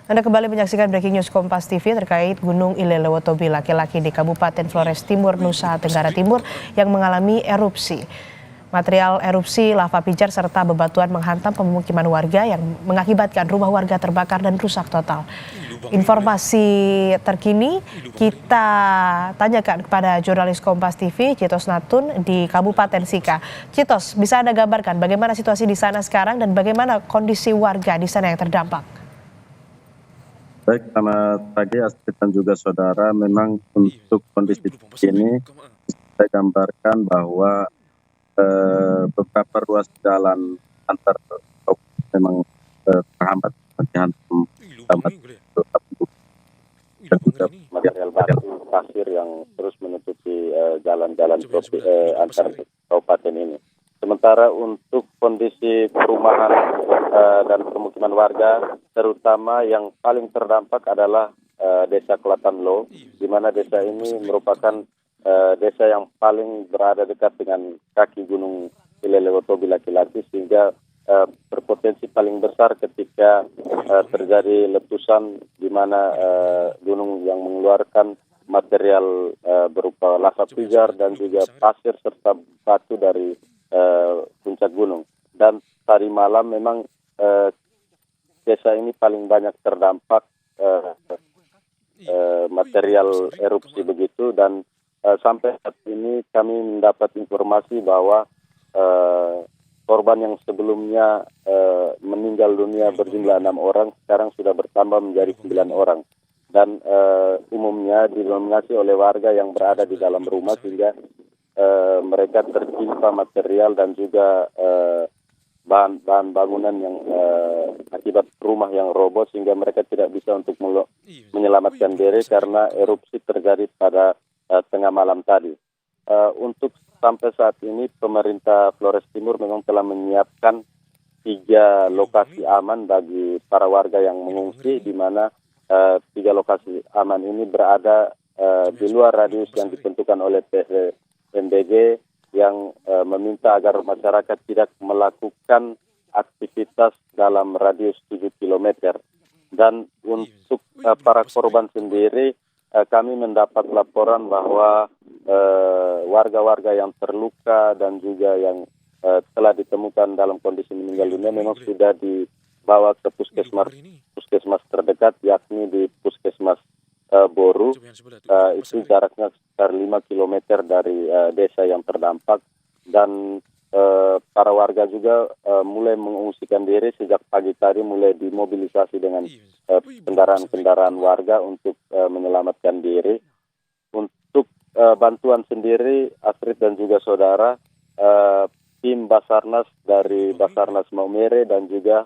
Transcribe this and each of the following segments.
Anda kembali menyaksikan Breaking News Kompas TV terkait Gunung Ilelewotobi laki-laki di Kabupaten Flores Timur, Nusa Tenggara Timur yang mengalami erupsi. Material erupsi lava pijar serta bebatuan menghantam pemukiman warga yang mengakibatkan rumah warga terbakar dan rusak total. Informasi terkini kita tanyakan kepada jurnalis Kompas TV Citos Natun di Kabupaten Sika. Citos, bisa Anda gambarkan bagaimana situasi di sana sekarang dan bagaimana kondisi warga di sana yang terdampak? Baik, selamat pagi Astrid dan juga saudara. Memang untuk kondisi ini saya gambarkan bahwa beberapa ruas jalan antar memang terhambat dan juga material batu pasir yang terus menutupi jalan-jalan antar kabupaten ini. Sementara untuk kondisi perumahan dan permukiman warga, terutama yang paling terdampak adalah Desa Kelatanlo, di mana desa ini merupakan desa yang paling berada dekat dengan kaki Gunung Ilelewotobi laki-laki, sehingga berpotensi paling besar ketika terjadi letusan, di mana gunung yang mengeluarkan material berupa lava pijar dan juga pasir serta batu dari puncak gunung. Dan tadi malam memang desa ini paling banyak terdampak material erupsi begitu, dan sampai saat ini kami mendapat informasi bahwa korban yang sebelumnya meninggal dunia berjumlah 6 orang sekarang sudah bertambah menjadi 9 orang, dan umumnya didominasi oleh warga yang berada di dalam rumah, sehingga mereka tertimpa material dan juga bahan bangunan yang akibat rumah yang roboh, sehingga mereka tidak bisa untuk menyelamatkan diri karena erupsi terjadi pada tengah malam tadi. Untuk sampai saat ini pemerintah Flores Timur memang telah menyiapkan 3 lokasi aman bagi para warga yang mengungsi, di mana 3 lokasi aman ini berada di luar radius yang ditentukan oleh PVMBG, yang meminta agar masyarakat tidak melakukan aktivitas dalam radius 7 km. Dan untuk para korban sendiri, kami mendapat laporan bahwa warga-warga yang terluka dan juga yang telah ditemukan dalam kondisi meninggal dunia memang sudah dibawa ke puskesmas terdekat, yakni di Puskesmas Boru. Itu jaraknya sekitar 5 km dari desa yang terdampak, dan para warga juga mulai mengungsikan diri sejak pagi tadi, mulai dimobilisasi dengan kendaraan-kendaraan warga untuk menyelamatkan diri. Untuk bantuan sendiri, Astrid dan juga saudara, tim Basarnas dari Basarnas Maumere dan juga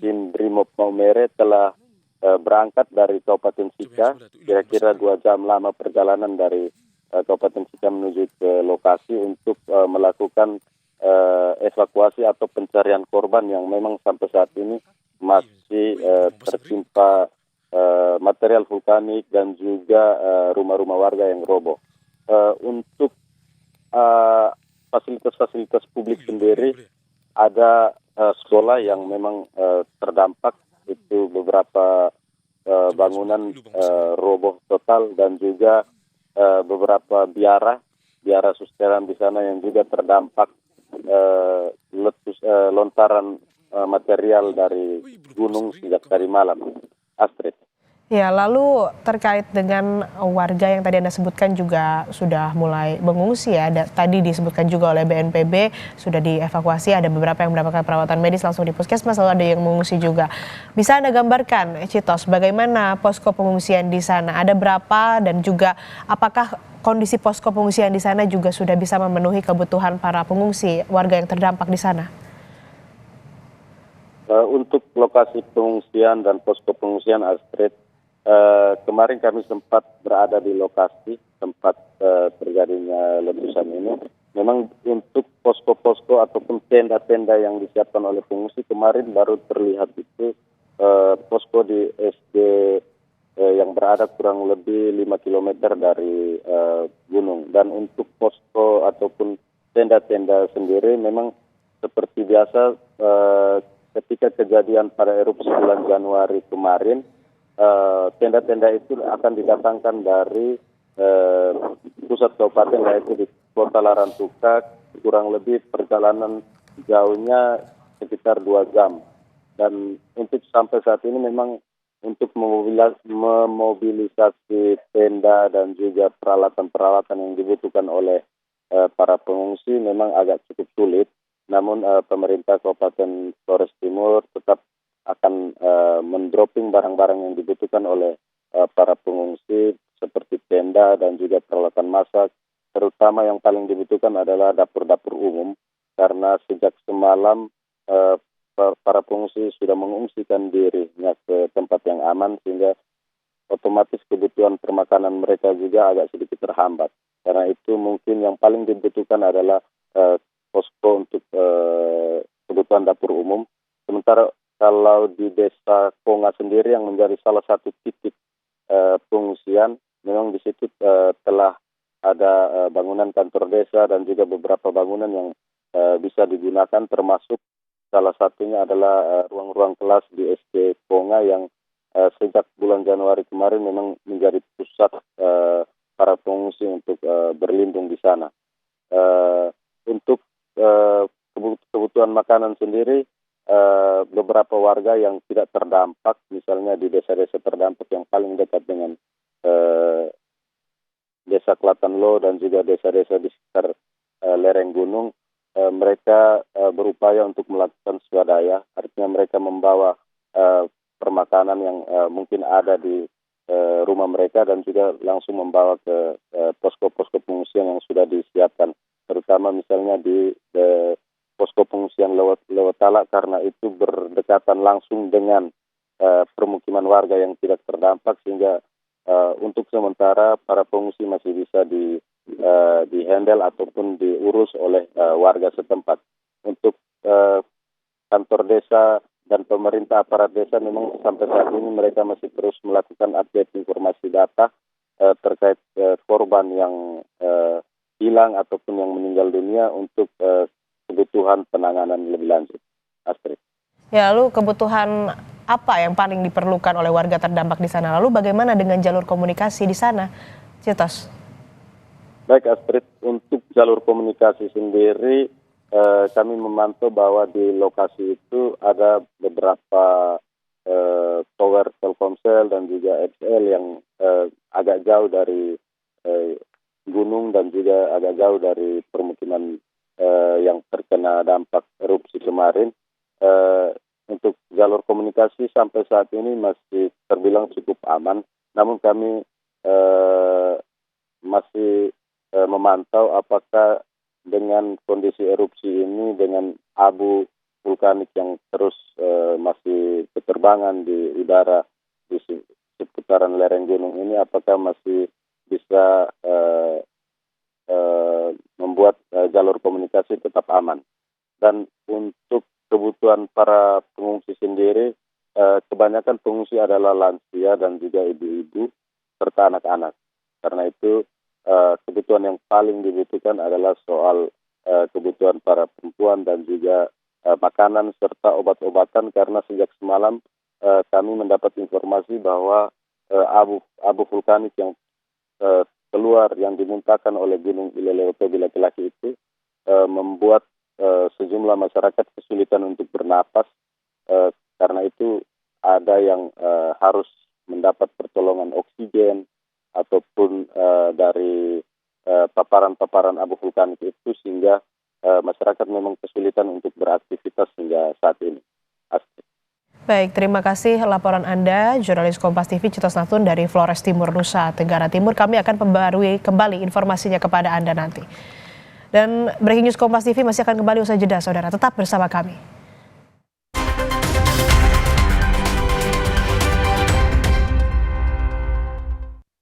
tim Brimob Maumere telah berangkat dari Kabupaten Sika, kira-kira 2 jam lama perjalanan dari Kabupaten Sika menuju ke lokasi untuk melakukan evakuasi atau pencarian korban yang memang sampai saat ini masih tertimpa material vulkanik dan juga rumah-rumah warga yang roboh. Untuk fasilitas-fasilitas publik sendiri, ada sekolah yang memang terdampak, itu beberapa bangunan roboh total, dan juga beberapa biara susteran di sana yang juga terdampak lontaran material dari gunung sejak tadi malam. Astrid. Ya, lalu terkait dengan warga yang tadi Anda sebutkan juga sudah mulai mengungsi ya. Tadi disebutkan juga oleh BNPB sudah dievakuasi, ada beberapa yang mendapatkan perawatan medis langsung di puskesmas, lalu ada yang mengungsi juga. Bisa Anda gambarkan, Citos, bagaimana posko pengungsian di sana? Ada berapa, dan juga apakah kondisi posko pengungsian di sana juga sudah bisa memenuhi kebutuhan para pengungsi warga yang terdampak di sana? Untuk lokasi pengungsian dan posko pengungsian, Astrid, kemarin kami sempat berada di lokasi tempat terjadinya letusan ini. Memang untuk posko-posko ataupun tenda-tenda yang disiapkan oleh pengungsi, kemarin baru terlihat itu posko di SD yang berada kurang lebih 5 km dari gunung. Dan untuk posko ataupun tenda-tenda sendiri memang seperti biasa, ketika kejadian pada erupsi bulan Januari kemarin, tenda-tenda itu akan didatangkan dari pusat kabupaten, yaitu di Kota Larantuka, kurang lebih perjalanan jauhnya sekitar 2 jam. Dan untuk sampai saat ini memang untuk memobilisasi tenda dan juga peralatan-peralatan yang dibutuhkan oleh para pengungsi memang agak cukup sulit. Namun pemerintah Kabupaten Flores Timur tetap akan mendropping barang-barang yang dibutuhkan oleh para pengungsi seperti tenda dan juga peralatan masak. Terutama yang paling dibutuhkan adalah dapur-dapur umum, karena sejak semalam para pengungsi sudah mengungsikan dirinya ke tempat yang aman, sehingga otomatis kebutuhan permakanan mereka juga agak sedikit terhambat. Karena itu mungkin yang paling dibutuhkan adalah posko untuk kebutuhan dapur umum. Sementara kalau di Desa Konga sendiri yang menjadi salah satu titik pengungsian, memang di situ telah ada bangunan kantor desa dan juga beberapa bangunan yang bisa digunakan, termasuk salah satunya adalah ruang-ruang kelas di SD Konga yang sejak bulan Januari kemarin memang menjadi pusat para pengungsi untuk berlindung di sana. Untuk kebutuhan makanan sendiri, beberapa warga yang tidak terdampak, misalnya di desa-desa terdampak yang paling dekat dengan Desa Klatanlo dan juga desa-desa di sekitar lereng gunung, mereka berupaya untuk melakukan swadaya, artinya mereka membawa permakanan yang mungkin ada di rumah mereka dan juga langsung membawa ke posko-posko pengungsian yang sudah disiapkan, terutama misalnya di posko pengungsian Lewatala, karena itu berdekatan langsung dengan permukiman warga yang tidak terdampak, sehingga untuk sementara para pengungsi masih bisa di-handle ataupun diurus oleh warga setempat. Untuk kantor desa dan pemerintah aparat desa memang sampai saat ini mereka masih terus melakukan update informasi data terkait korban yang hilang ataupun yang meninggal dunia untuk kebutuhan penanganan lebih lanjut. Astrid. Ya, lalu kebutuhan apa yang paling diperlukan oleh warga terdampak di sana? Lalu bagaimana dengan jalur komunikasi di sana, Citos? Baik Astrid, untuk jalur komunikasi sendiri kami memantau bahwa di lokasi itu ada beberapa tower Telkomsel dan juga XL yang agak jauh dari gunung dan juga agak jauh dari permukiman yang terkena dampak erupsi kemarin. Untuk jalur komunikasi sampai saat ini masih terbilang cukup aman, namun kami masih memantau apakah dengan kondisi erupsi ini, dengan abu vulkanik yang terus masih berterbangan di udara di seputaran lereng gunung ini, apakah masih bisa membuat jalur komunikasi tetap aman. Dan untuk kebutuhan para pengungsi sendiri, kebanyakan pengungsi adalah lansia dan juga ibu-ibu serta anak-anak. Karena itu kebutuhan yang paling dibutuhkan adalah soal kebutuhan para perempuan dan juga makanan serta obat-obatan, karena sejak semalam kami mendapat informasi bahwa abu vulkanik yang keluar yang dimuntahkan oleh Gunung Ilelewatobi laki-laki itu membuat sejumlah masyarakat kesulitan untuk bernapas, karena itu ada yang harus mendapat pertolongan oksigen ataupun dari paparan-paparan abu vulkanik itu, sehingga masyarakat memang kesulitan untuk beraktivitas hingga saat ini. Baik, terima kasih laporan Anda, jurnalis Kompas TV Citos Nahtun dari Flores Timur, Nusa Tenggara Timur. Kami akan membarui kembali informasinya kepada Anda nanti. Dan Breaking News Kompas TV masih akan kembali usai jeda, saudara. Tetap bersama kami.